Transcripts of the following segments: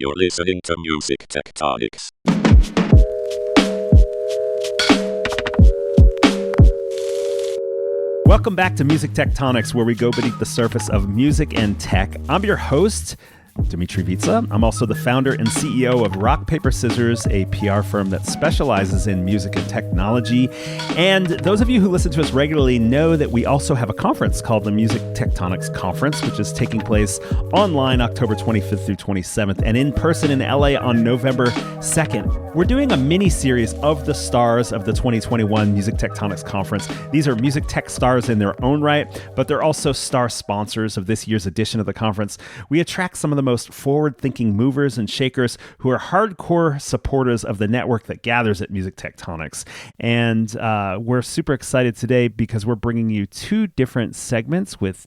You're listening to Music Tectonics. Welcome back to Music Tectonics, where we go beneath the surface of music and tech. I'm your host, Dimitri Vitsa. I'm also the founder and CEO of Rock, Paper, Scissors, a PR firm that specializes in music and technology. And those of you who listen to us regularly know that we also have a conference called the Music Tectonics Conference, which is taking place online October 25th through 27th and in person in LA on November 2nd. We're doing a mini-series of the stars of the 2021 Music Tectonics Conference. These are music tech stars in their own right, but they're also star sponsors of this year's edition of the conference. We attract some of the most forward-thinking movers and shakers who are hardcore supporters of the network that gathers at Music Tectonics. And we're super excited today because we're bringing you two different segments with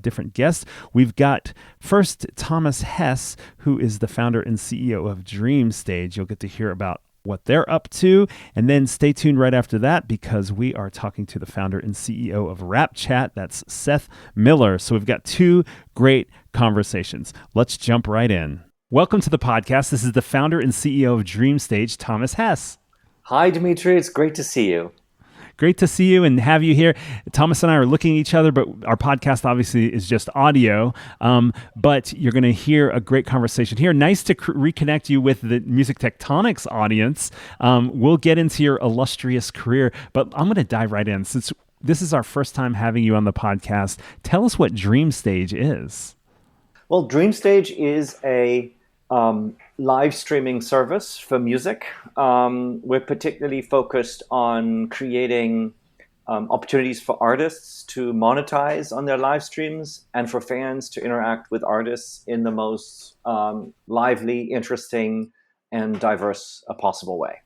different guests. We've got first Thomas Hess, who is the founder and CEO of Dreamstage. You'll get to hear about what they're up to. And then stay tuned right after that because we are talking to the founder and CEO of Rapchat. That's Seth Miller. So we've got two great conversations. Let's jump right in. Welcome to the podcast. This is the founder and CEO of Dreamstage, Thomas Hess. Hi, Dimitri. It's great to see you. Great to see you and have you here. Thomas and I are looking at each other, but our podcast obviously is just audio. But you're going to hear a great conversation here. Nice to reconnect you with the Music Tectonics audience. We'll get into your illustrious career, but I'm going to dive right in. Since this is our first time having you on the podcast, tell us what Dreamstage is. Well, Dreamstage is a live streaming service for music. We're particularly focused on creating opportunities for artists to monetize on their live streams and for fans to interact with artists in the most lively, interesting, and diverse possible way.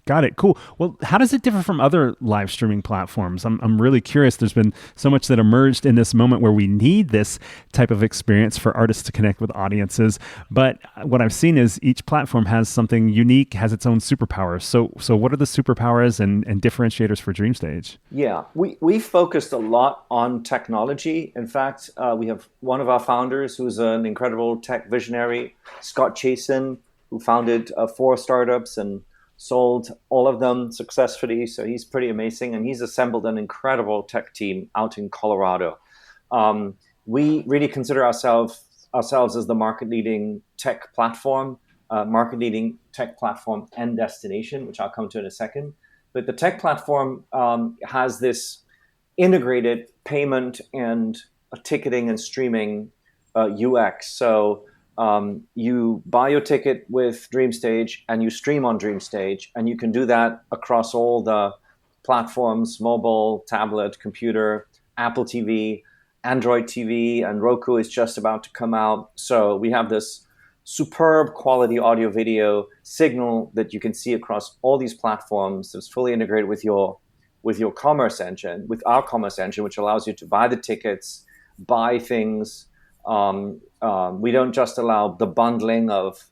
Got it. Cool. Well, how does it differ from other live streaming platforms? I'm really curious. There's been so much that emerged in this moment where we need this type of experience for artists to connect with audiences. But what I've seen is each platform has something unique, has its own superpowers. So what are the superpowers and differentiators for Dreamstage? Yeah, we focused a lot on technology. In fact, we have one of our founders who's an incredible tech visionary, Scott Chasen, who founded 4 startups and sold all of them successfully. So he's pretty amazing. And he's assembled an incredible tech team out in Colorado. We really consider ourselves as the market-leading tech platform and destination, which I'll come to in a second. But the tech platform has this integrated payment and ticketing and streaming UX. So you buy your ticket with Dreamstage and you stream on Dreamstage, and you can do that across all the platforms: mobile, tablet, computer, Apple TV, Android TV, and Roku is just about to come out. So we have this superb quality audio video signal that you can see across all these platforms that's fully integrated with your commerce engine, with our commerce engine, which allows you to buy the tickets, buy things. We don't just allow the bundling of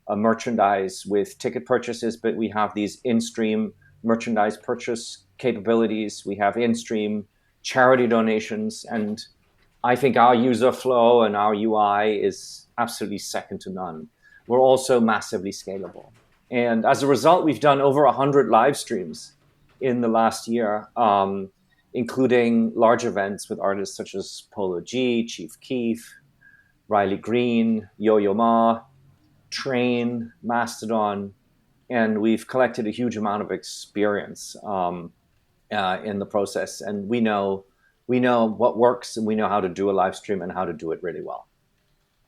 merchandise with ticket purchases, but we have these in-stream merchandise purchase capabilities. We have in-stream charity donations. And I think our user flow and our UI is absolutely second to none. We're also massively scalable. And as a result, we've done over 100 live streams in the last year, including large events with artists such as Polo G, Chief Keef, Riley Green, Yo-Yo Ma, Train, Mastodon, and we've collected a huge amount of experience in the process. And we know what works, and we know how to do a live stream and how to do it really well.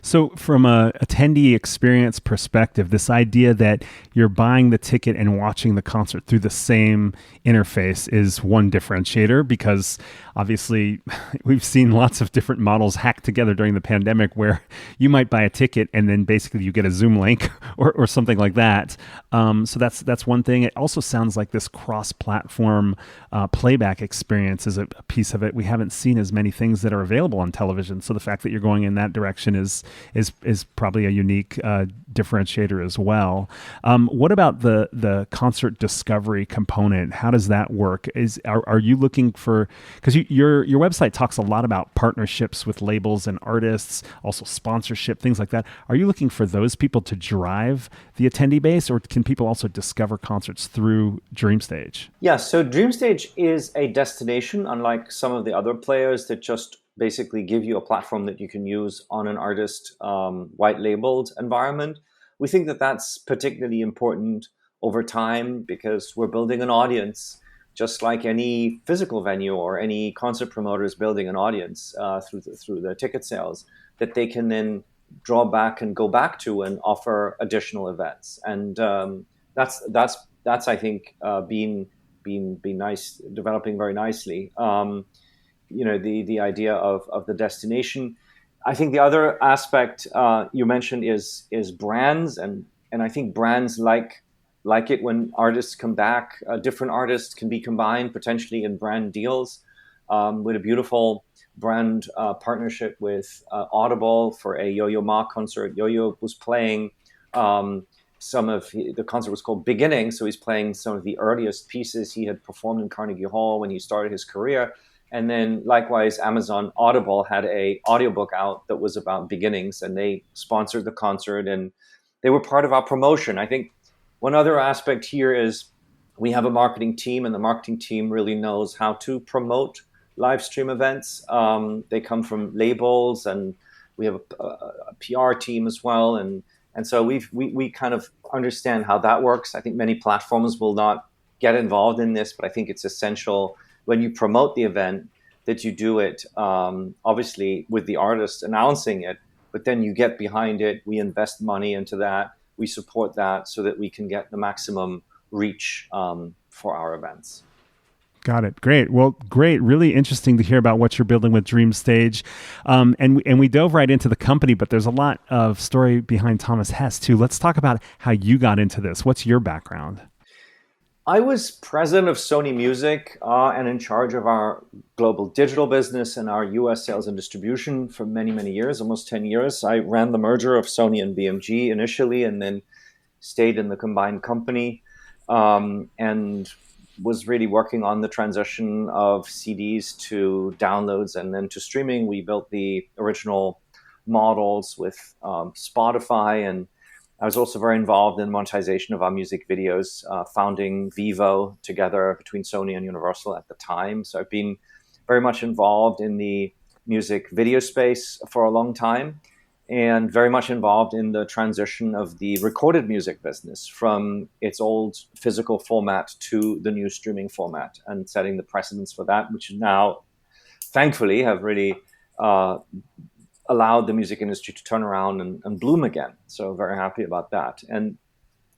So from a attendee experience perspective, this idea that you're buying the ticket and watching the concert through the same interface is one differentiator, because obviously we've seen lots of different models hacked together during the pandemic where you might buy a ticket and then basically you get a Zoom link or something like that. So that's one thing. It also sounds like this cross-platform playback experience is a piece of it. We haven't seen as many things that are available on television. So the fact that you're going in that direction is probably a unique differentiator as well. What about the concert discovery component? How does that work? Are you looking for, because your website talks a lot about partnerships with labels and artists, also sponsorship, things like that. Are you looking for those people to drive the attendee base, or can people also discover concerts through Dreamstage? Yeah, so Dreamstage is a destination, unlike some of the other players that just basically give you a platform that you can use on an artist white labeled environment. We think that that's particularly important over time because we're building an audience, just like any physical venue or any concert promoter is building an audience through the ticket sales that they can then draw back and go back to and offer additional events. And that's I think been nice, developing very nicely. The idea of the destination. I think the other aspect you mentioned is brands, and I think brands like it when artists come back. Different artists can be combined potentially in brand deals. With a beautiful brand partnership with Audible for a Yo-Yo Ma concert. Yo-Yo was playing the concert was called Beginning, so he's playing some of the earliest pieces he had performed in Carnegie Hall when he started his career. And then likewise, Amazon Audible had a audiobook out that was about beginnings, and they sponsored the concert and they were part of our promotion. I think one other aspect here is we have a marketing team, and the marketing team really knows how to promote live stream events. They come from labels, and we have a PR team as well. And so we kind of understand how that works. I think many platforms will not get involved in this, but I think it's essential when you promote the event that you do it, obviously with the artist announcing it, but then you get behind it. We invest money into that. We support that so that we can get the maximum reach for our events. Got it. Great. Well, great. Really interesting to hear about what you're building with Dreamstage. And we dove right into the company, but there's a lot of story behind Thomas Hess too. Let's talk about how you got into this. What's your background? I was president of Sony Music and in charge of our global digital business and our US sales and distribution for many, many years, almost 10 years. I ran the merger of Sony and BMG initially, and then stayed in the combined company and was really working on the transition of CDs to downloads and then to streaming. We built the original models with Spotify, and I was also very involved in monetization of our music videos, founding Vivo together between Sony and Universal at the time. So I've been very much involved in the music video space for a long time, and very much involved in the transition of the recorded music business from its old physical format to the new streaming format, and setting the precedents for that, which now, thankfully, have really allowed the music industry to turn around and bloom again. So very happy about that. And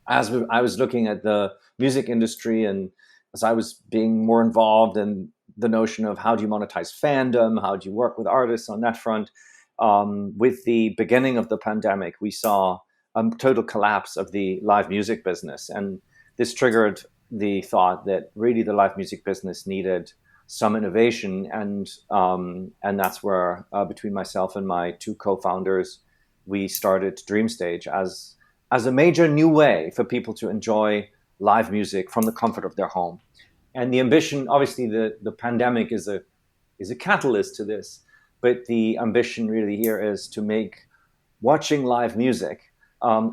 as I was looking at the music industry, and as I was being more involved in the notion of how do you monetize fandom, how do you work with artists on that front, with the beginning of the pandemic, we saw a total collapse of the live music business. And this triggered the thought that really the live music business needed some innovation, and that's where between myself and my two co-founders, we started Dreamstage as a major new way for people to enjoy live music from the comfort of their home. And the ambition, obviously, the pandemic is a catalyst to this, but the ambition really here is to make watching live music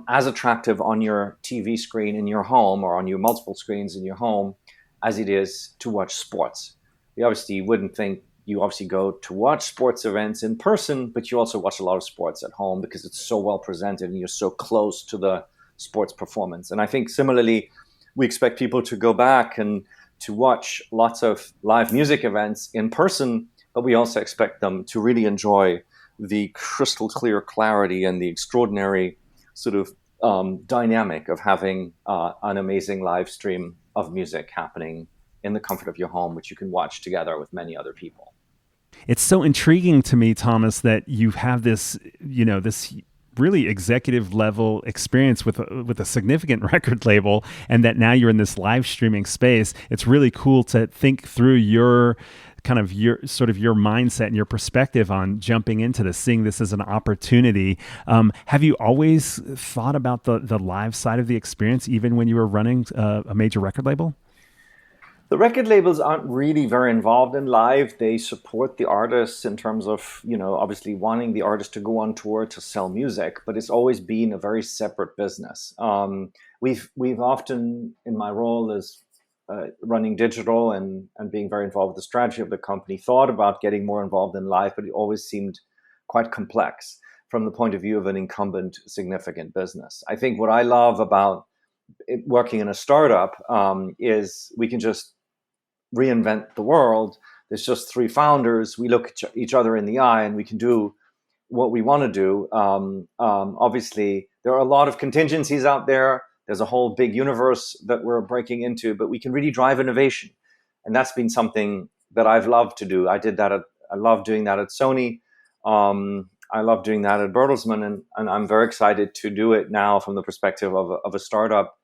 as attractive on your TV screen in your home, or on your multiple screens in your home, as it is to watch sports. We obviously wouldn't think you obviously go to watch sports events in person, but you also watch a lot of sports at home because it's so well presented and you're so close to the sports performance. And I think similarly, we expect people to go back and to watch lots of live music events in person, but we also expect them to really enjoy the crystal clear clarity and the extraordinary sort of dynamic of having an amazing live stream of music happening in the comfort of your home, which you can watch together with many other people. It's so intriguing to me, Thomas, that you have this, this really executive level experience with a significant record label, and that now you're in this live streaming space. It's really cool to think through your kind of your mindset and your perspective on jumping into this, seeing this as an opportunity. Have you always thought about the live side of the experience, even when you were running a major record label? The record labels aren't really very involved in live. They support the artists in terms of, obviously wanting the artist to go on tour to sell music, but it's always been a very separate business. We've often, in my role as running digital and being very involved with the strategy of the company, thought about getting more involved in live, but it always seemed quite complex from the point of view of an incumbent significant business. I think what I love about working in a startup is we can just reinvent the world. There's just three founders. We look at each other in the eye and we can do what we want to do. Obviously, there are a lot of contingencies out there. There's a whole big universe that we're breaking into, but we can really drive innovation. And that's been something that I've loved to do. I love doing that at Sony. I love doing that at Bertelsmann, and I'm very excited to do it now from the perspective of a startup.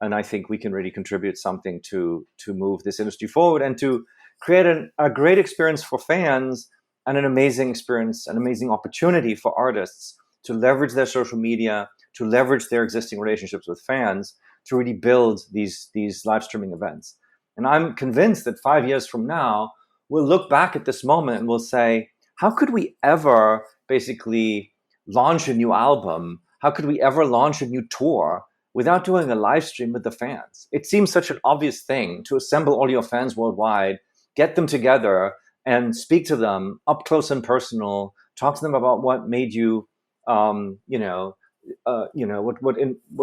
And I think we can really contribute something to move this industry forward and to create a great experience for fans and an amazing experience, an amazing opportunity for artists to leverage their social media, to leverage their existing relationships with fans, to really build these live streaming events. And I'm convinced that 5 years from now, we'll look back at this moment and we'll say, how could we ever basically launch a new album? How could we ever launch a new tour without doing a live stream with the fans? It seems such an obvious thing to assemble all your fans worldwide, get them together and speak to them up close and personal, talk to them about what made you, what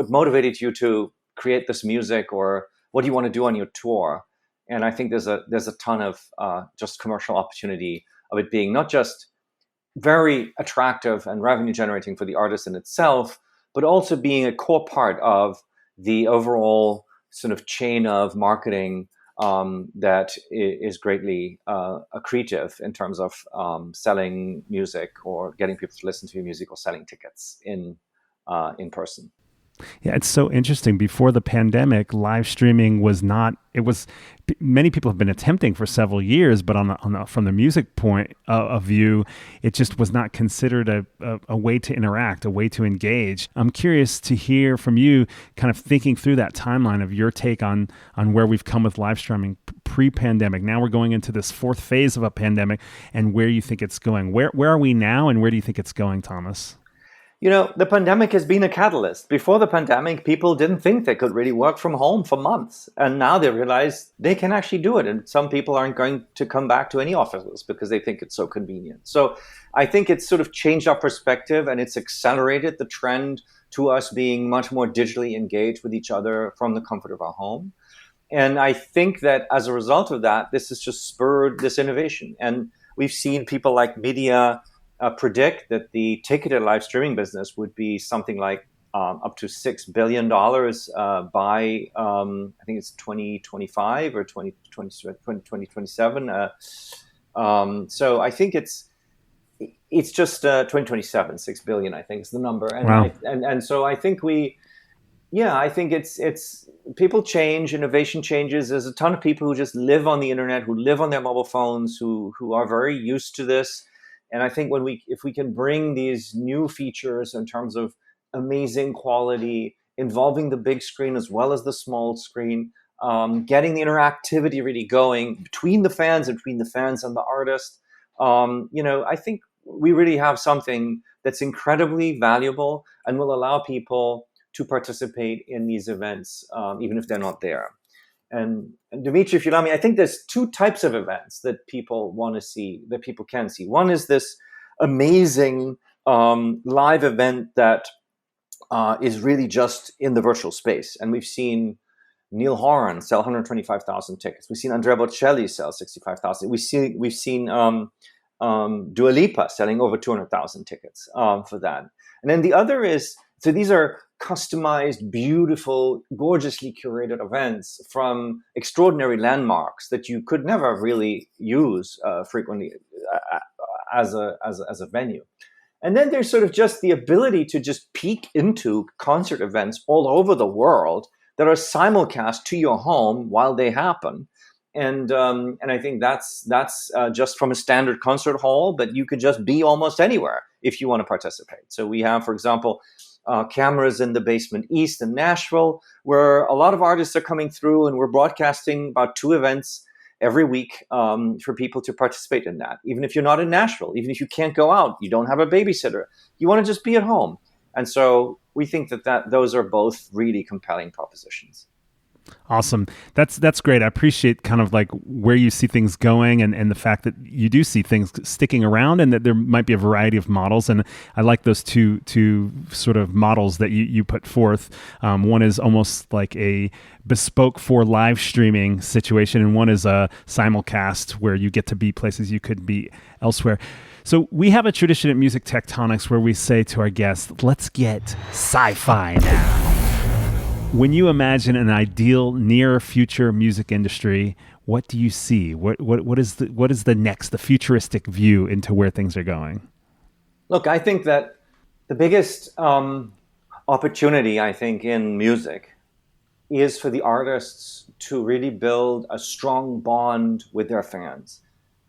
motivated you to create this music, or what do you want to do on your tour. And I think there's a ton of just commercial opportunity of it being not just very attractive and revenue generating for the artist in itself, but also being a core part of the overall sort of chain of marketing that is greatly accretive in terms of selling music or getting people to listen to your music or selling tickets in person. Yeah, it's so interesting. Before the pandemic, live streaming was not, many people have been attempting for several years, but from the music point of view, it just was not considered a way to interact, a way to engage. I'm curious to hear from you, kind of thinking through that timeline of your take on where we've come with live streaming pre-pandemic. Now we're going into this fourth phase of a pandemic, and where you think it's going. Where are we now, and where do you think it's going, Thomas? The pandemic has been a catalyst. Before the pandemic, people didn't think they could really work from home for months. And now they realize they can actually do it. And some people aren't going to come back to any offices because they think it's so convenient. So I think it's sort of changed our perspective, and it's accelerated the trend to us being much more digitally engaged with each other from the comfort of our home. And I think that as a result of that, this has just spurred this innovation. And we've seen people like media predict that the ticketed live streaming business would be something like up to $6 billion by, I think it's 2025 or 2027. So I think it's just 2027, 6 billion, I think is the number. And, wow. And so I think I think it's people change, innovation changes. There's a ton of people who just live on the internet, who live on their mobile phones, who are very used to this. And I think if we can bring these new features in terms of amazing quality, involving the big screen as well as the small screen, getting the interactivity really going between the fans and the artist, I think we really have something that's incredibly valuable and will allow people to participate in these events, even if they're not there. And Dimitri, if you allow me, I think there's two types of events that people want to see, that people can see. One is this amazing live event that is really just in the virtual space. And we've seen Neil Horan sell 125,000 tickets. We've seen Andrea Bocelli sell 65,000. We've seen Dua Lipa selling over 200,000 tickets for that. And then the other is, so these are customized, beautiful, gorgeously curated events from extraordinary landmarks that you could never really use frequently as a venue. And then there's sort of just the ability to just peek into concert events all over the world that are simulcast to your home while they happen. And I think that's just from a standard concert hall, but you could just be almost anywhere if you want to participate. So we have, for example, cameras in the basement east in Nashville, where a lot of artists are coming through, and we're broadcasting about 2 events every week for people to participate in that. Even if you're not in Nashville, even if you can't go out, you don't have a babysitter, you want to just be at home. And so we think that those are both really compelling propositions. Awesome. That's great. I appreciate kind of like where you see things going and the fact that you do see things sticking around and that there might be a variety of models. And I like those two sort of models that you put forth. One is almost like a bespoke for live streaming situation, and one is a simulcast where you get to be places you could be elsewhere. So we have a tradition at Music Tectonics where we say to our guests, let's get sci-fi now. When you imagine an ideal near future music industry, what do you see? What is the next, the futuristic view into where things are going? Look, I think that the biggest opportunity, I think, in music is for the artists to really build a strong bond with their fans.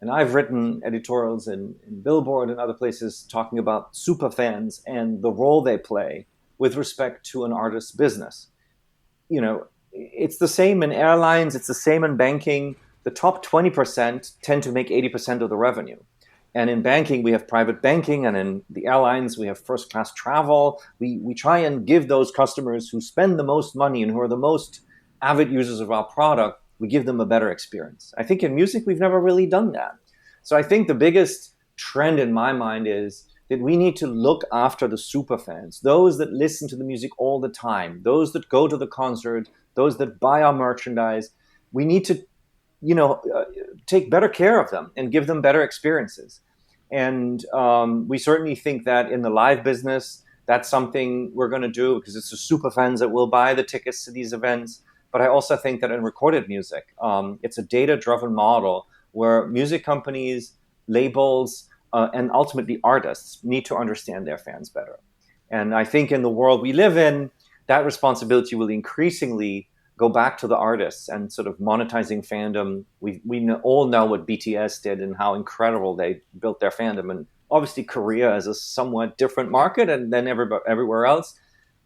And I've written editorials in Billboard and other places talking about super fans and the role they play with respect to an artist's business. You know, it's the same in airlines, it's the same in banking. The top 20% tend to make 80% of the revenue. And in banking, we have private banking, and in the airlines, we have first-class travel. We try and give those customers who spend the most money and who are the most avid users of our product, we give them a better experience. I think in music, we've never really done that. So I think the biggest trend in my mind is that we need to look after the super fans, those that listen to the music all the time, those that go to the concert, those that buy our merchandise. We need to, take better care of them and give them better experiences. And we certainly think that in the live business, that's something we're going to do because it's the super fans that will buy the tickets to these events. But I also think that in recorded music, it's a data-driven model where music companies, labels, and ultimately artists need to understand their fans better. And I think in the world we live in, that responsibility will increasingly go back to the artists and sort of monetizing fandom. We all know what BTS did and how incredible they built their fandom. And obviously Korea is a somewhat different market than everywhere else.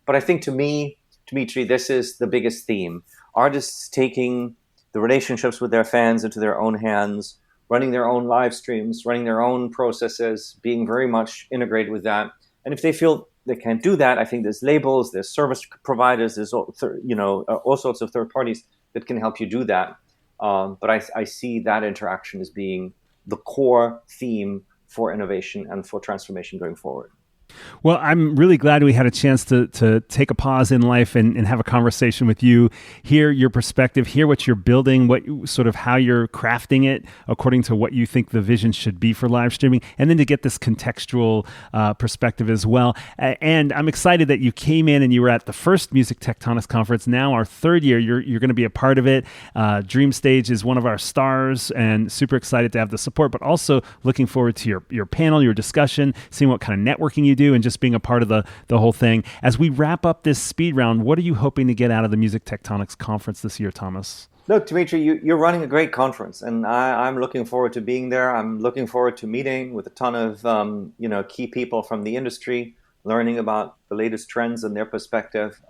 But I think to me, Dimitri, this is the biggest theme. Artists taking the relationships with their fans into their own hands, running their own live streams, running their own processes, being very much integrated with that. And if they feel they can't do that, I think there's labels, there's service providers, there's all sorts of third parties that can help you do that. But I see that interaction as being the core theme for innovation and for transformation going forward. Well, I'm really glad we had a chance to take a pause in life and have a conversation with you, hear your perspective, hear what you're building, what sort of how you're crafting it according to what you think the vision should be for live streaming, and then to get this contextual perspective as well. And I'm excited that you came in and you were at the first Music Tectonics conference. Now our third year, you're going to be a part of it. Dreamstage is one of our stars, and super excited to have the support, but also looking forward to your panel, your discussion, seeing what kind of networking you do, and just being a part of the whole thing. As we wrap up this speed round, what are you hoping to get out of the Music Tectonics conference this year, Thomas? Look, Dimitri, you're running a great conference, and I'm looking forward to being there. I'm looking forward to meeting with a ton of key people from the industry, learning about the latest trends and their perspective,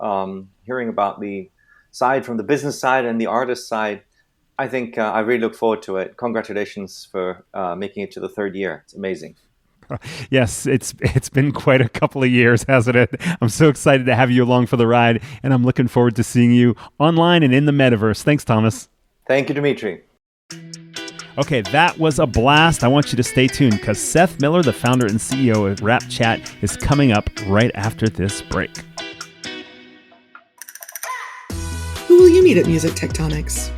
hearing about the side from the business side and the artist side. I think I really look forward to it. Congratulations for making it to the third year. It's amazing. Yes, it's been quite a couple of years, hasn't it? I'm so excited to have you along for the ride, and I'm looking forward to seeing you online and in the metaverse. Thanks, Thomas. Thank you, Dimitri. Okay, that was a blast. I want you to stay tuned because Seth Miller, the founder and CEO of Rapchat, is coming up right after this break. Who will you meet at Music Tectonics?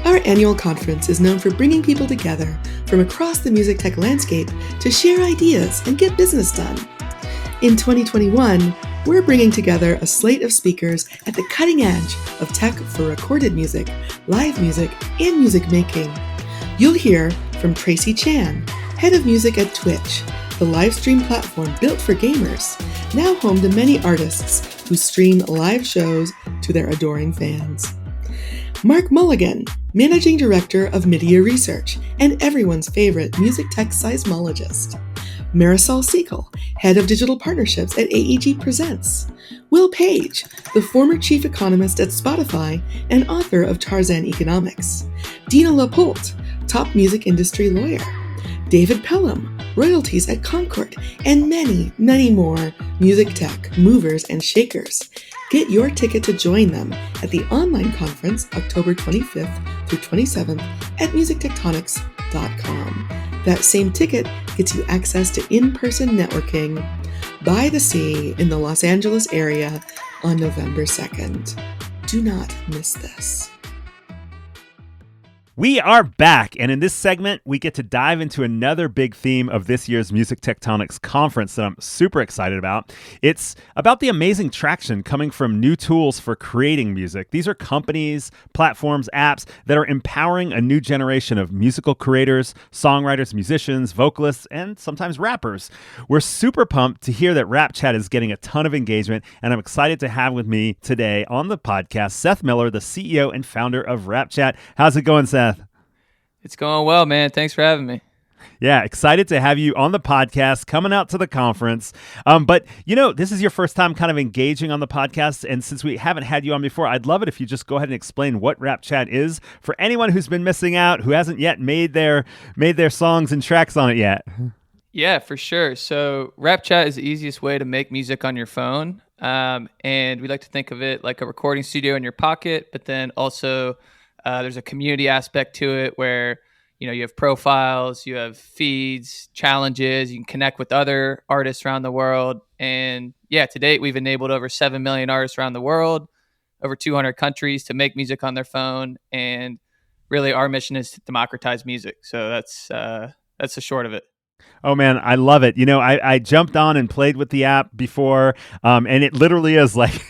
Our annual conference is known for bringing people together from across the music tech landscape to share ideas and get business done. In 2021, we're bringing together a slate of speakers at the cutting edge of tech for recorded music, live music, and music making. You'll hear from Tracy Chan, head of music at Twitch, the live stream platform built for gamers, now home to many artists who stream live shows to their adoring fans. Mark Mulligan, Managing Director of Media Research and everyone's favorite music tech seismologist. Marisol Siegel, Head of Digital Partnerships at AEG Presents. Will Page, the former Chief Economist at Spotify and author of Tarzan Economics. Dina Lapolte, top music industry lawyer. David Pelham, royalties at Concord, and many, many more music tech movers and shakers. Get your ticket to join them at the online conference October 25th through 27th at musictectonics.com. That same ticket gets you access to in-person networking by the sea in the Los Angeles area on November 2nd. Do not miss this. We are back, and in this segment, we get to dive into another big theme of this year's Music Tectonics conference that I'm super excited about. It's about the amazing traction coming from new tools for creating music. These are companies, platforms, apps that are empowering a new generation of musical creators, songwriters, musicians, vocalists, and sometimes rappers. We're super pumped to hear that Rapchat is getting a ton of engagement, and I'm excited to have with me today on the podcast Seth Miller, the CEO and founder of Rapchat. How's it going, Seth? It's going well, man. Thanks for having me. Yeah, excited to have you on the podcast, coming out to the conference. But, this is your first time kind of engaging on the podcast. And since we haven't had you on before, I'd love it if you just go ahead and explain what Rapchat is for anyone who's been missing out, who hasn't yet made their songs and tracks on it yet. Yeah, for sure. So Rapchat is the easiest way to make music on your phone. And we like to think of it like a recording studio in your pocket, but then also there's a community aspect to it where, you have profiles, you have feeds, challenges, you can connect with other artists around the world. And yeah, to date, we've enabled over 7 million artists around the world, over 200 countries to make music on their phone. And really our mission is to democratize music. So that's the short of it. Oh, man, I love it. I jumped on and played with the app before, and it literally is like,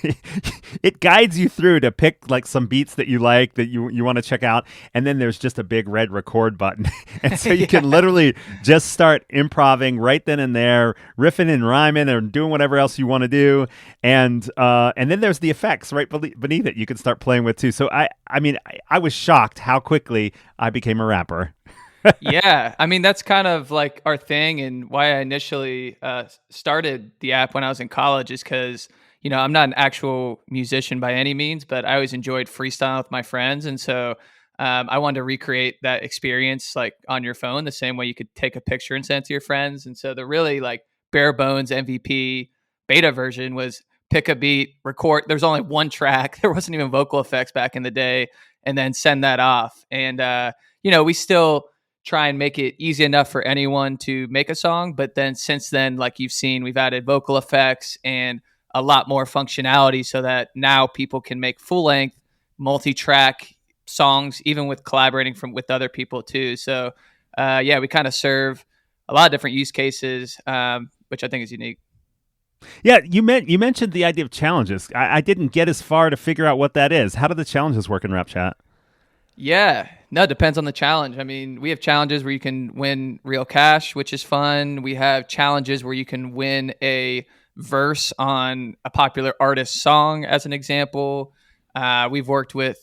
it guides you through to pick like some beats that you like, that you want to check out, and then there's just a big red record button. And so you can literally just start improvising right then and there, riffing and rhyming or doing whatever else you want to do. And then there's the effects right beneath it you can start playing with too. So I was shocked how quickly I became a rapper. Yeah, that's kind of like our thing, and why I initially started the app when I was in college is because, I'm not an actual musician by any means, but I always enjoyed freestyle with my friends. And so I wanted to recreate that experience like on your phone, the same way you could take a picture and send it to your friends. And so the really like bare bones MVP beta version was pick a beat, record. There's only one track. There wasn't even vocal effects back in the day, and then send that off. And, we still try and make it easy enough for anyone to make a song. But then since then, like you've seen, we've added vocal effects and a lot more functionality so that now people can make full length multi-track songs, even with collaborating with other people too. So we kind of serve a lot of different use cases, which I think is unique. Yeah, you mentioned the idea of challenges. I didn't get as far to figure out what that is. How do the challenges work in Rapchat? Yeah, no, it depends on the challenge. We have challenges where you can win real cash, which is fun. We have challenges where you can win a verse on a popular artist's song, as an example. We've worked with,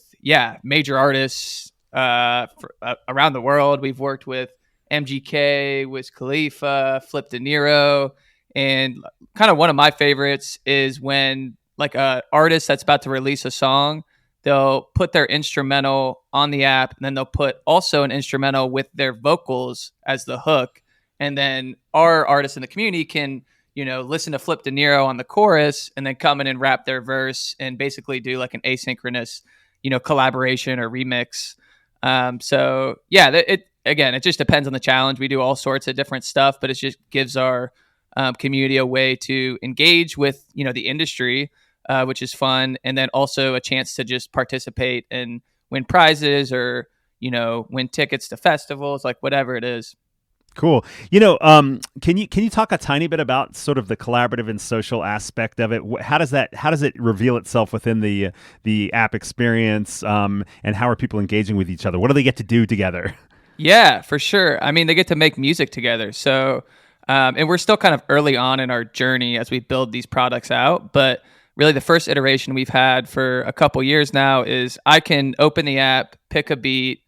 major artists around the world. We've worked with MGK, Wiz Khalifa, Flip De Niro. And kind of one of my favorites is when like a artist that's about to release a song, they'll put their instrumental on the app, and then they'll put also an instrumental with their vocals as the hook. And then our artists in the community can, listen to Flip De Niro on the chorus and then come in and rap their verse and basically do like an asynchronous, collaboration or remix. It just depends on the challenge. We do all sorts of different stuff, but it just gives our community a way to engage with, the industry, which is fun. And then also a chance to just participate and win prizes or, win tickets to festivals, like whatever it is. Cool. Can you talk a tiny bit about sort of the collaborative and social aspect of it? How does it reveal itself within the app experience? And how are people engaging with each other? What do they get to do together? Yeah, for sure. They get to make music together. So, and we're still kind of early on in our journey as we build these products out, but really the first iteration we've had for a couple years now is I can open the app, pick a beat,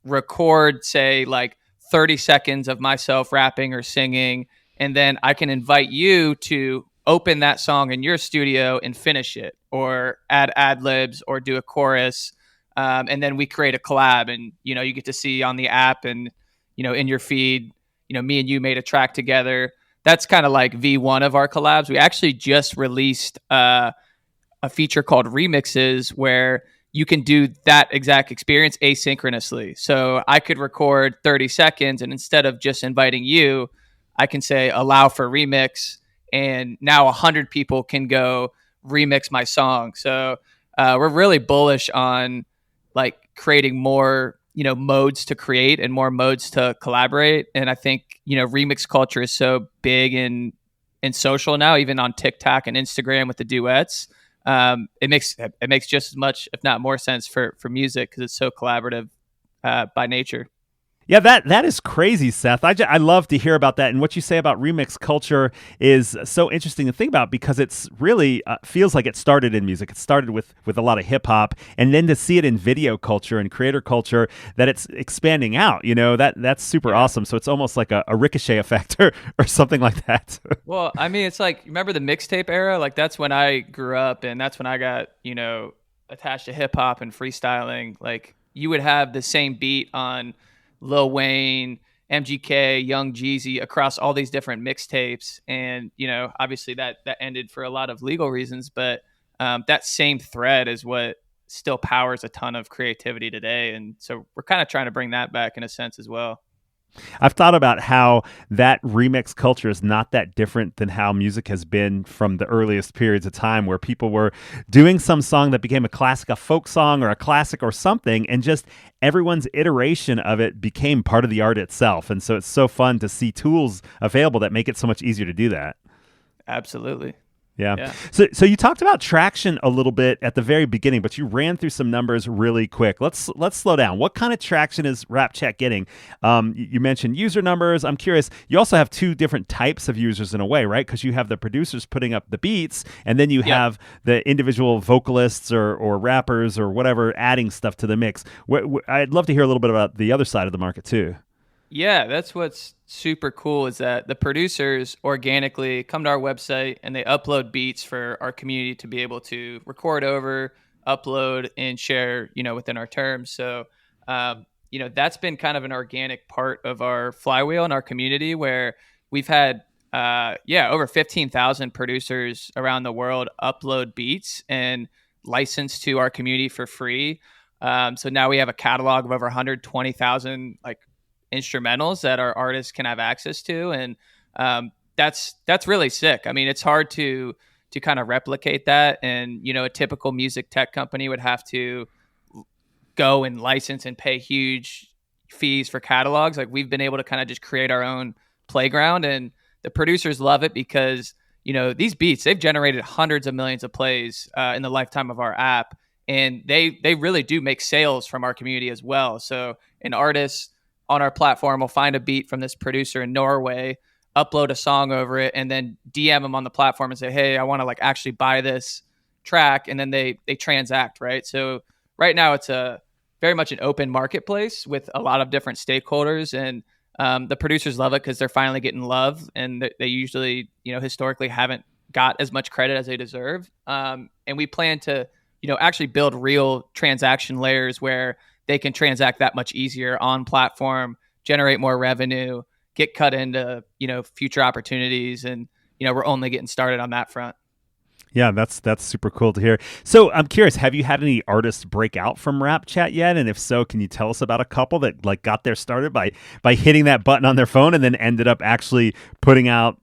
record, say, like 30 seconds of myself rapping or singing, and then I can invite you to open that song in your studio and finish it, or add ad libs, or do a chorus, and then we create a collab, and you get to see on the app and in your feed, me and you made a track together. That's kind of like V1 of our collabs. We actually just released a feature called Remixes, where you can do that exact experience asynchronously. So I could record 30 seconds, and instead of just inviting you, I can say allow for remix, and now 100 people can go remix my song. So we're really bullish on like creating more modes to create and more modes to collaborate. And I think remix culture is so big in social now, even on TikTok and Instagram with the duets. It makes just as much, if not more, sense for music, because it's so collaborative by nature. Yeah, that is crazy, Seth. I love to hear about that. And what you say about remix culture is so interesting to think about, because it's really feels like it started in music. It started with a lot of hip hop, and then to see it in video culture and creator culture, that it's expanding out, that's super awesome. So it's almost like a ricochet effect or something like that. Well, I mean, it's like, remember the mixtape era? Like, that's when I grew up, and that's when I got, attached to hip hop and freestyling. Like, you would have the same beat on Lil Wayne, MGK, Young Jeezy, across all these different mixtapes. And, obviously that ended for a lot of legal reasons, but that same thread is what still powers a ton of creativity today. And so we're kind of trying to bring that back in a sense as well. I've thought about how that remix culture is not that different than how music has been from the earliest periods of time, where people were doing some song that became a classic, a folk song or a classic or something, and just everyone's iteration of it became part of the art itself. And so it's so fun to see tools available that make it so much easier to do that. Absolutely. Yeah. So you talked about traction a little bit at the very beginning, but you ran through some numbers really quick. Let's slow down. What kind of traction is Rapchat getting? You mentioned user numbers. I'm curious. You also have two different types of users in a way, right? Because you have the producers putting up the beats, and then you have the individual vocalists or rappers or whatever adding stuff to the mix. I'd love to hear a little bit about the other side of the market too. Yeah, that's what's super cool, is that the producers organically come to our website and they upload beats for our community to be able to record over, upload, and share, within our terms. So, that's been kind of an organic part of our flywheel in our community, where we've had, over 15,000 producers around the world upload beats and license to our community for free. So now we have a catalog of over 120,000 instrumentals that our artists can have access to, and that's really sick. I mean, it's hard to kind of replicate that, and a typical music tech company would have to go and license and pay huge fees for catalogs. Like, we've been able to kind of just create our own playground, and the producers love it because these beats, they've generated hundreds of millions of plays in the lifetime of our app, and they really do make sales from our community as well. So an artist on our platform will find a beat from this producer in Norway, upload a song over it, and then DM them on the platform and say, hey, I want to actually buy this track. And then they transact, right? So right now it's a very much an open marketplace with a lot of different stakeholders, and the producers love it because they're finally getting love, and they usually, historically haven't got as much credit as they deserve. And we plan to, actually build real transaction layers where they can transact that much easier on platform, generate more revenue, get cut into, future opportunities. And, we're only getting started on that front. Yeah, that's super cool to hear. So I'm curious, have you had any artists break out from Rapchat yet? And if so, can you tell us about a couple that got there started by hitting that button on their phone and then ended up actually putting out,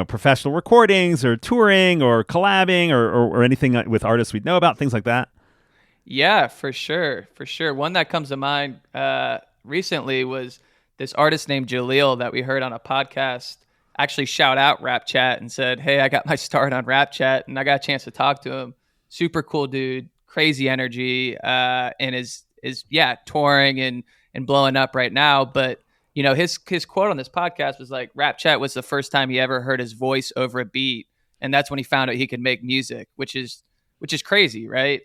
professional recordings or touring or collabing or anything with artists we'd know about, things like that? Yeah, for sure. One that comes to mind recently was this artist named Jaleel that we heard on a podcast actually shout out Rapchat and said, hey, I got my start on Rapchat, and I got a chance to talk to him. Super cool dude, crazy energy, and is touring and blowing up right now. But his quote on this podcast was like, Rapchat was the first time he ever heard his voice over a beat, and that's when he found out he could make music, which is which is crazy, right?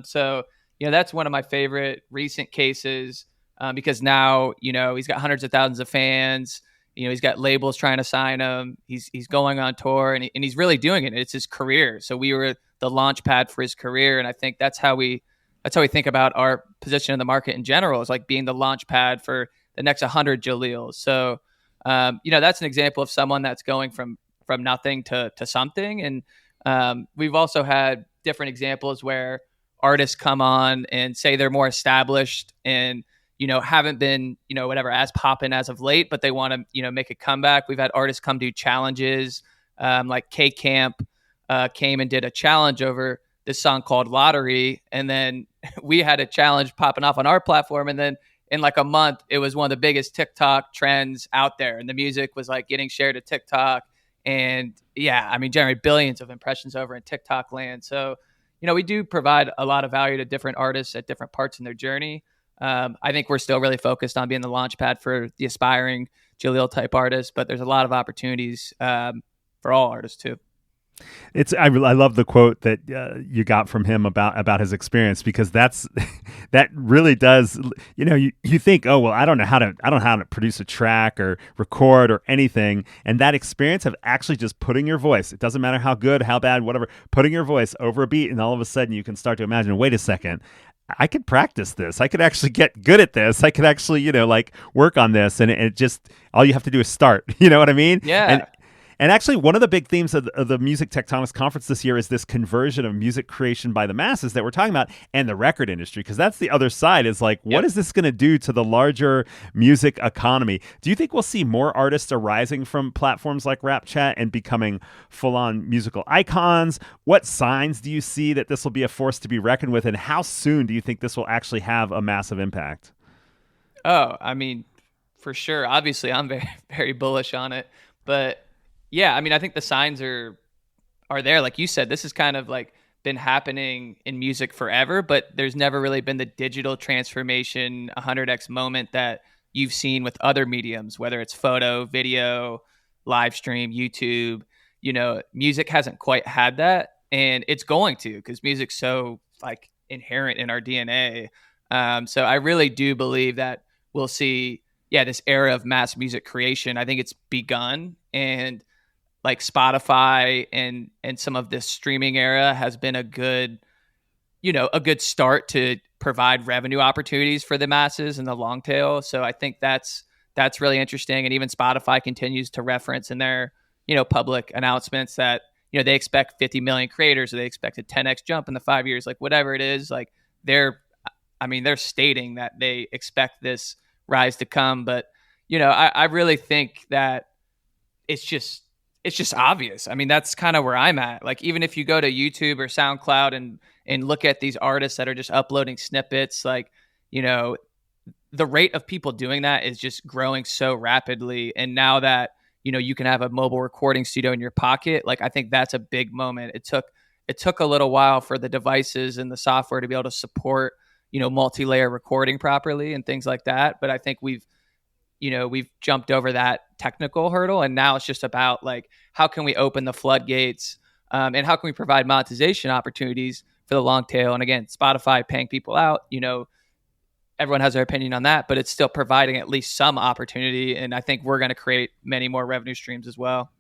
So that's one of my favorite recent cases, because now he's got hundreds of thousands of fans. He's got labels trying to sign him. He's going on tour, and he's really doing it. It's his career. So we were the launch pad for his career, and I think that's how we think about our position in the market in general, is like being the launch pad for the next 100 Jaleels. So that's an example of someone that's going from nothing to something. And we've also had different examples where artists come on and say they're more established and haven't been whatever as poppin' as of late, but they want to make a comeback. We've had artists come do challenges, like K Camp came and did a challenge over this song called Lottery, and then we had a challenge popping off on our platform, and then in like a month it was one of the biggest TikTok trends out there, and the music was like getting shared to TikTok, and generated billions of impressions over in TikTok land. So we do provide a lot of value to different artists at different parts in their journey. I think we're still really focused on being the launch pad for the aspiring Jaleel type artists, but there's a lot of opportunities for all artists too. I love the quote that you got from him about his experience, because that really does, you think, oh well, I don't know how to produce a track or record or anything, and that experience of actually just putting your voice, it doesn't matter how good, how bad, whatever, putting your voice over a beat, and all of a sudden you can start to imagine, wait a second, I could practice this. I could actually get good at this. I could actually, work on this, and it just, all you have to do is start. You know what I mean? Yeah. And actually, one of the big themes of the Music Tectonics Conference this year is this conversion of music creation by the masses that we're talking about, and the record industry, because that's the other side, is like, what is this going to do to the larger music economy? Do you think we'll see more artists arising from platforms like Rapchat and becoming full-on musical icons? What signs do you see that this will be a force to be reckoned with, and how soon do you think this will actually have a massive impact? Oh, I mean, for sure. Obviously, I'm very, very bullish on it, but yeah, I mean, I think the signs are there. Like you said, this has kind of like been happening in music forever, but there's never really been the digital transformation 100x moment that you've seen with other mediums, whether it's photo, video, live stream, YouTube. Music hasn't quite had that, and it's going to, because music's so like inherent in our DNA. So I really do believe that we'll see, this era of mass music creation. I think it's begun, and like Spotify and some of this streaming era has been a good start to provide revenue opportunities for the masses and the long tail. So I think that's really interesting. And even Spotify continues to reference in their, public announcements that, they expect 50 million creators, or they expect a 10x jump in the 5 years, like whatever it is, like they're stating that they expect this rise to come. But, I really think that it's just obvious. I mean, that's kind of where I'm at. Like, even if you go to YouTube or SoundCloud and look at these artists that are just uploading snippets, like, the rate of people doing that is just growing so rapidly. And now that, you can have a mobile recording studio in your pocket, like, I think that's a big moment. It took a little while for the devices and the software to be able to support, multi-layer recording properly and things like that. But I think we've jumped over that technical hurdle, and now it's just about like, how can we open the floodgates, and how can we provide monetization opportunities for the long tail? And again, Spotify paying people out, everyone has their opinion on that, but it's still providing at least some opportunity. And I think we're going to create many more revenue streams as well.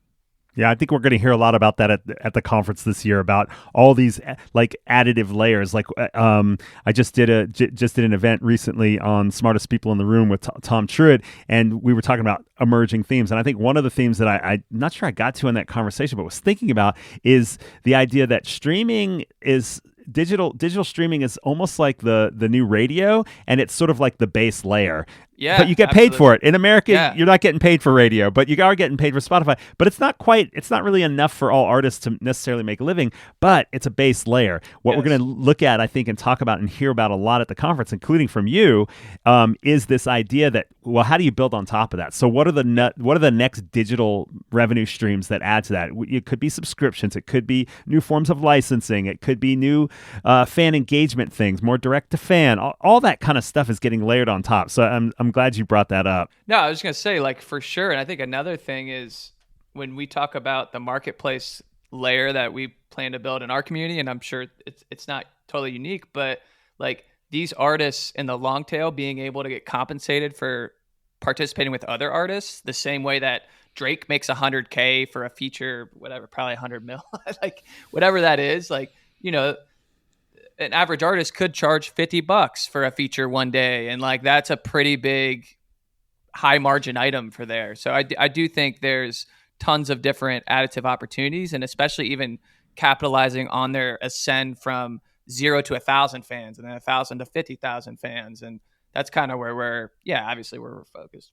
Yeah, I think we're going to hear a lot about that at the conference this year, about all these like additive layers. Like I just did an event recently on Smartest People in the Room with Tom Truitt, and we were talking about emerging themes. And I think one of the themes that I'm not sure I got to in that conversation, but was thinking about, is the idea that streaming is digital streaming is almost like the new radio, and it's sort of like the base layer. Yeah, but you get absolutely. paid for it. In America, you're not getting paid for radio, but you are getting paid for Spotify. But it's not really enough for all artists to necessarily make a living, but it's a base layer. What we're going to look at, I think, and talk about and hear about a lot at the conference, including from you, is this idea that, well, how do you build on top of that? So what are the next digital revenue streams that add to that? It could be subscriptions. It could be new forms of licensing. It could be new fan engagement things, more direct to fan. All that kind of stuff is getting layered on top. So I'm glad you brought that up. No, I was going to say, like, for sure. And I think another thing is, when we talk about the marketplace layer that we plan to build in our community, and I'm sure it's not totally unique, but like these artists in the long tail being able to get compensated for participating with other artists the same way that Drake makes 100K for a feature, whatever, probably 100 mil, like whatever that is, like, you know, an average artist could charge $50 for a feature one day. And like, that's a pretty big high margin item for there. So I do think there's tons of different additive opportunities, and especially even capitalizing on their ascend from 0 to 1,000 fans and then 1,000 to 50,000 fans. And that's kind of where obviously where we're focused.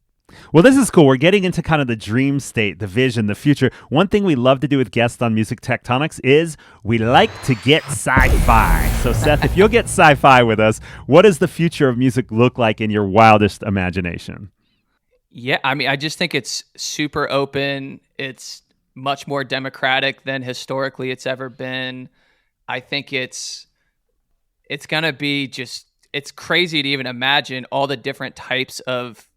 Well, this is cool. We're getting into kind of the dream state, the vision, the future. One thing we love to do with guests on Music Tectonics is we like to get sci-fi. So, Seth, if you'll get sci-fi with us, what does the future of music look like in your wildest imagination? Yeah, I mean, I just think it's super open. It's much more democratic than historically it's ever been. I think it's going to be just, it's crazy to even imagine all the different types of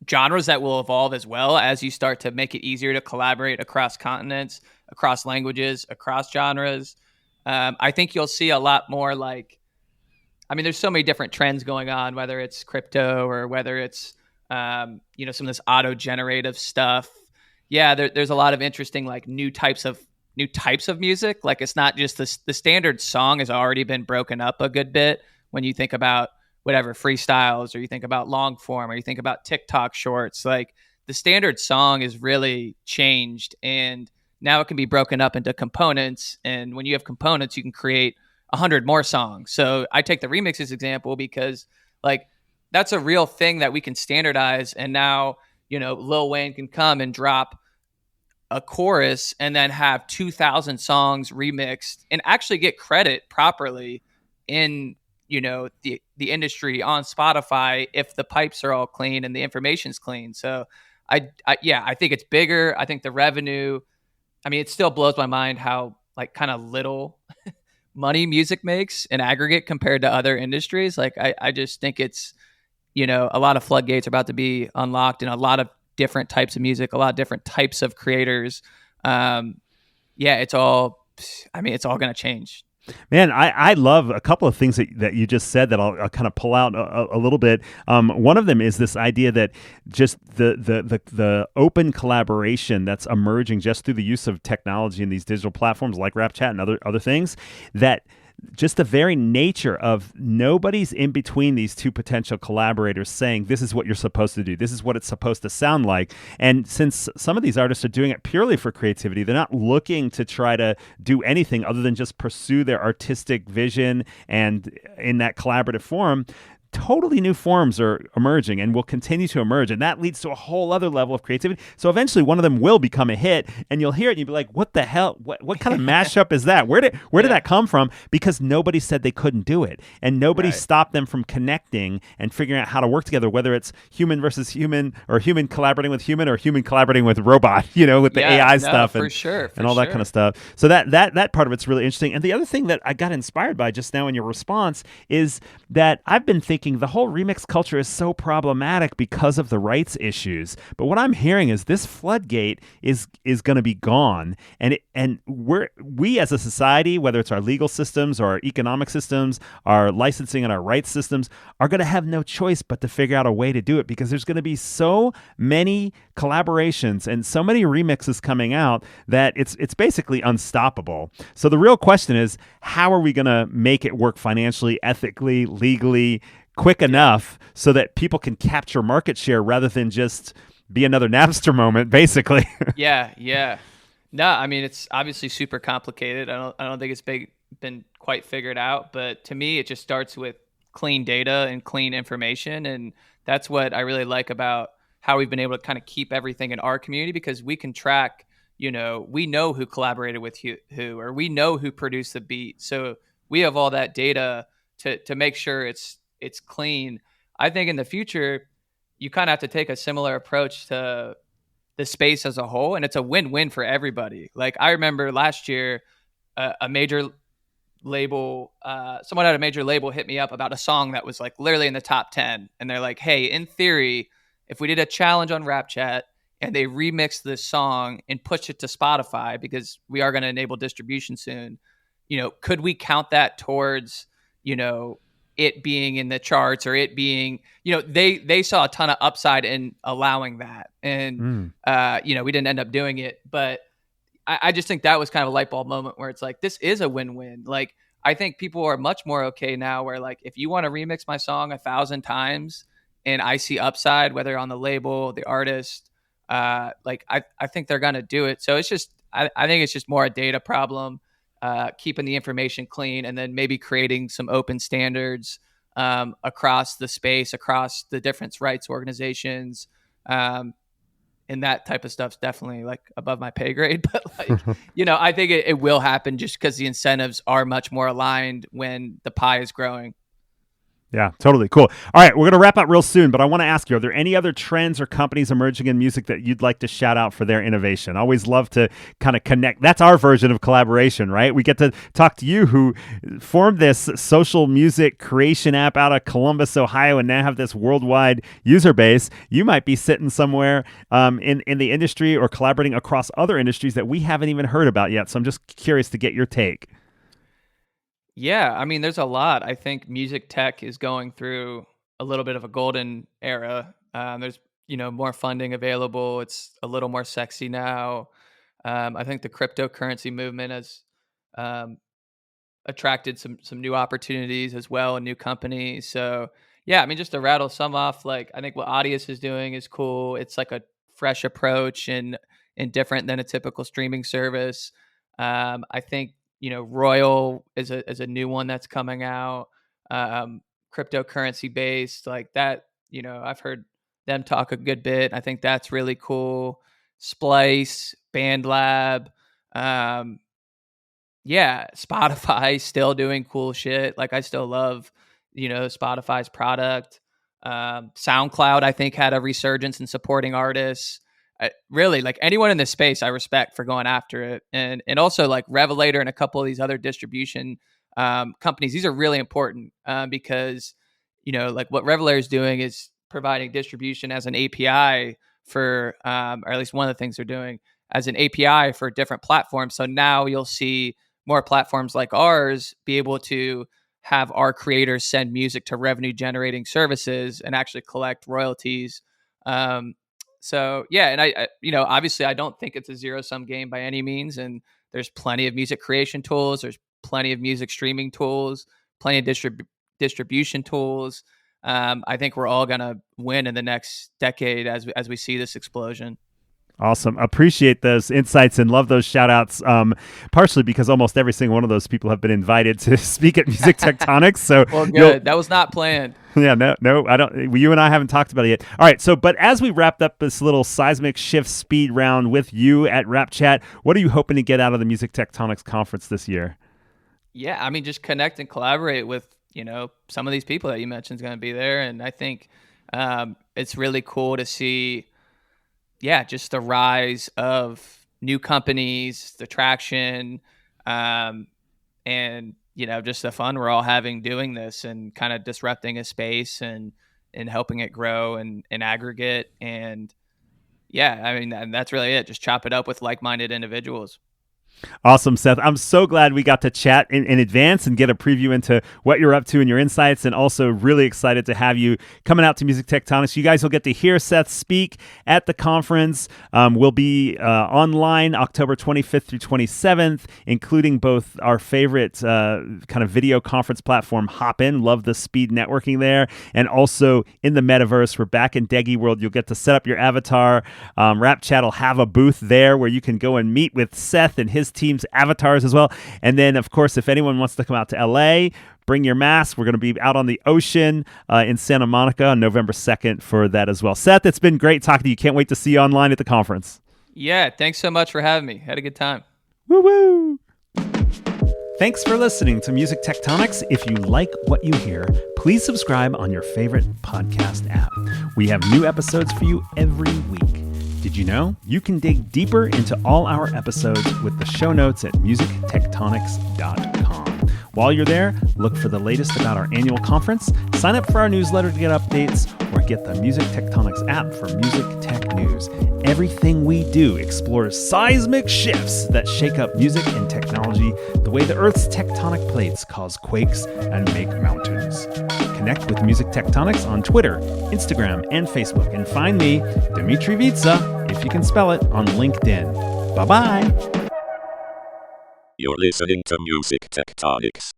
genres that will evolve as well as you start to make it easier to collaborate across continents, across languages, across genres. I think you'll see a lot more like, I mean, there's so many different trends going on, whether it's crypto or whether it's, you know, some of this auto-generative stuff. Yeah, there's a lot of interesting like new types of music. Like it's not just the standard song has already been broken up a good bit when you think about whatever freestyles, or you think about long form, or you think about TikTok shorts. Like the standard song is really changed, and now it can be broken up into components. And when you have components, you can create 100 more songs. So I take the remixes example because like that's a real thing that we can standardize. And now, you know, Lil Wayne can come and drop a chorus and then have 2,000 songs remixed and actually get credit properly in, you know, the industry on Spotify if the pipes are all clean and the information's clean. So I think it's bigger. I think the revenue, I mean, it still blows my mind how like kind of little money music makes in aggregate compared to other industries. Like I just think it's, you know, a lot of floodgates are about to be unlocked in a lot of different types of music, a lot of different types of creators. It's all going to change. Man, I love a couple of things that you just said that I'll kind of pull out a little bit. One of them is this idea that just the open collaboration that's emerging just through the use of technology and these digital platforms like Rapchat and other things, that just the very nature of nobody's in between these two potential collaborators saying, this is what you're supposed to do. This is what it's supposed to sound like. And since some of these artists are doing it purely for creativity, they're not looking to try to do anything other than just pursue their artistic vision and in that collaborative form. Totally new forms are emerging and will continue to emerge, and that leads to a whole other level of creativity. So eventually one of them will become a hit, and you'll hear it and you'll be like, what the hell, what kind of mashup is that? Where did that come from? Because nobody said they couldn't do it, and nobody stopped them from connecting and figuring out how to work together, whether it's human versus human, or human collaborating with human, or human collaborating with robot, you know, with the AI stuff and all that kind of stuff. So that part of it's really interesting. And the other thing that I got inspired by just now in your response is that I've been thinking the whole remix culture is so problematic because of the rights issues. But what I'm hearing is this floodgate is going to be gone, and we as a society, whether it's our legal systems or our economic systems, our licensing and our rights systems, are going to have no choice but to figure out a way to do it, because there's going to be so many collaborations and so many remixes coming out that it's basically unstoppable. So the real question is, how are we going to make it work financially, ethically, legally, quick enough so that people can capture market share rather than just be another Napster moment, basically? Yeah. No, I mean, it's obviously super complicated. I don't think it's been quite figured out, but to me, it just starts with clean data and clean information. And that's what I really like about how we've been able to kind of keep everything in our community, because we can track, you know, we know who collaborated with who, or we know who produced the beat. So we have all that data to make sure it's clean. I think in the future, you kind of have to take a similar approach to the space as a whole, and it's a win-win for everybody. Like I remember last year, a major label, someone at a major label hit me up about a song that was like literally in the top 10. And they're like, hey, in theory, if we did a challenge on Rapchat and they remix this song and push it to Spotify, because we are going to enable distribution soon, could we count that towards, it being in the charts, or it being, they saw a ton of upside in allowing that. And, we didn't end up doing it, but I just think that was kind of a light bulb moment where it's like, this is a win-win. Like, I think people are much more okay now where, like, if you want to remix my song 1,000 times and I see upside, whether on the label, the artist, I think they're going to do it. So it's just, I think it's just more a data problem, keeping the information clean, and then maybe creating some open standards across the space, across the different rights organizations. And that type of stuff's definitely like above my pay grade, but like, I think it will happen just because the incentives are much more aligned when the pie is growing. Yeah, totally. Cool. All right, we're going to wrap up real soon, but I want to ask you, are there any other trends or companies emerging in music that you'd like to shout out for their innovation? I always love to kind of connect. That's our version of collaboration, right? We get to talk to you, who formed this social music creation app out of Columbus, Ohio, and now have this worldwide user base. You might be sitting somewhere in the industry or collaborating across other industries that we haven't even heard about yet. So I'm just curious to get your take. Yeah, I mean, there's a lot. I think music tech is going through a little bit of a golden era. There's, more funding available. It's a little more sexy now. I think the cryptocurrency movement has attracted some new opportunities as well, and new companies. So yeah, I mean, just to rattle some off, like, I think what Audius is doing is cool. It's like a fresh approach and different than a typical streaming service. I think Royal is a new one that's coming out, cryptocurrency based, like that. I've heard them talk a good bit. I think that's really cool. Splice, BandLab, Spotify still doing cool shit. Like, I still love, Spotify's product. SoundCloud, I think, had a resurgence in supporting artists. Really, like, anyone in this space I respect for going after it, and also like Revelator and a couple of these other distribution companies. These are really important because like what Revelator is doing is providing distribution as an API for, or at least one of the things they're doing as an API for different platforms. So now you'll see more platforms like ours be able to have our creators send music to revenue generating services and actually collect royalties. So yeah, and I obviously I don't think it's a zero-sum game by any means, and there's plenty of music creation tools, there's plenty of music streaming tools, plenty of distribution tools. I think we're all gonna win in the next decade as we see this explosion. Awesome. Appreciate those insights and love those shout outs, partially because almost every single one of those people have been invited to speak at Music Tectonics. So well, good. That was not planned. Yeah, no, I don't. You and I haven't talked about it yet. All right. So, but as we wrapped up this little seismic shift speed round with you at Rapchat, what are you hoping to get out of the Music Tectonics conference this year? Yeah, I mean, just connect and collaborate with, some of these people that you mentioned is going to be there. And I think it's really cool to see, just the rise of new companies, the traction, and, just the fun we're all having doing this and kind of disrupting a space and helping it grow and in aggregate. And I mean, and that's really it. Just chop it up with like-minded individuals. Awesome, Seth. I'm so glad we got to chat in advance and get a preview into what you're up to and your insights, and also really excited to have you coming out to Music Tectonics. You guys will get to hear Seth speak at the conference. We'll be online October 25th through 27th, including both our favorite kind of video conference platform, Hopin. Love the speed networking there. And also in the metaverse, we're back in Deggy World. You'll get to set up your avatar. Rapchat will have a booth there where you can go and meet with Seth and his team's avatars as well. And then, of course, if anyone wants to come out to LA, bring your mask. We're going to be out on the ocean in Santa Monica on November 2nd for that as well. Seth, it's been great talking to you. Can't wait to see you online at the conference. Yeah, thanks so much for having me. Had a good time. Woo-woo! Thanks for listening to Music Tectonics. If you like what you hear, please subscribe on your favorite podcast app. We have new episodes for you every week. Did you know you can dig deeper into all our episodes with the show notes at musictectonics.com. While you're there, look for the latest about our annual conference, sign up for our newsletter to get updates, or get the Music Tectonics app for music tech news. Everything we do explores seismic shifts that shake up music and technology the way the Earth's tectonic plates cause quakes and make mountains. Connect with Music Tectonics on Twitter, Instagram, and Facebook, and find me, Dmitry Vitsa, if you can spell it, on LinkedIn. Bye-bye! You're listening to Music Tectonics.